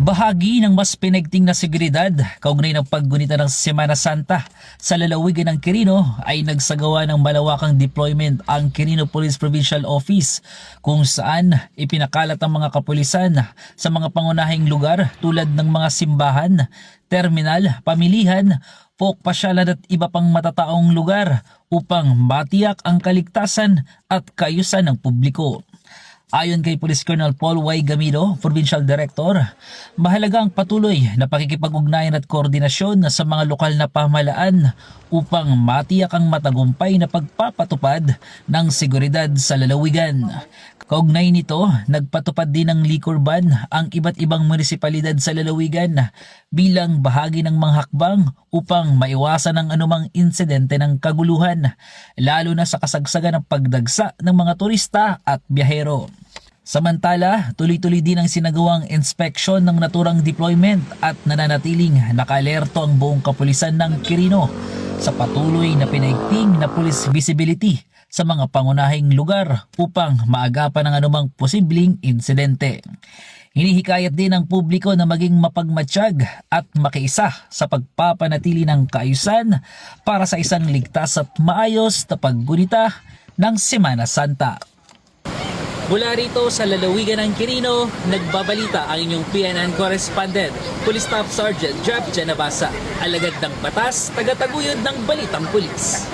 Bahagi ng mas pinagting na seguridad kaugnay ng paggunita ng Semana Santa sa lalawigan ng Quirino ay nagsagawa ng malawakang deployment ang Quirino Police Provincial Office kung saan ipinakalat ang mga kapulisan sa mga pangunahing lugar tulad ng mga simbahan, terminal, pamilihan, pasyalan at iba pang matataong lugar upang matiyak ang kaligtasan at kaayusan ng publiko. Ayon kay Police Colonel Paul Y. Gamido, Provincial Director, mahalaga ang patuloy na pakikipag-ugnayan at koordinasyon sa mga lokal na pamahalaan upang matiyak ang matagumpay na pagpapatupad ng seguridad sa lalawigan. Kaugnay nito, nagpatupad din ng liquor ban ang iba't ibang munisipalidad sa lalawigan bilang bahagi ng mga hakbang upang maiwasan ang anumang insidente ng kaguluhan, lalo na sa kasagsagan ng pagdagsa ng mga turista at biyahero. Samantala, tuloy-tuloy din ang sinagawang inspeksyon ng naturang deployment at nananatiling naka-alerto ang buong kapulisan ng Quirino sa patuloy na pinaigting na police visibility sa mga pangunahing lugar upang maagapan ang anumang posibleng insidente. Hinihikayat din ang publiko na maging mapagmatsyag at makiisa sa pagpapanatili ng kaayusan para sa isang ligtas at maayos na paggunita ng Semana Santa. Mula rito sa lalawigan ng Quirino, nagbabalita ang inyong PNN correspondent, Police Staff Sergeant Jeff Janabasa, alagad ng batas, tagataguyod ng Balitang Pulis.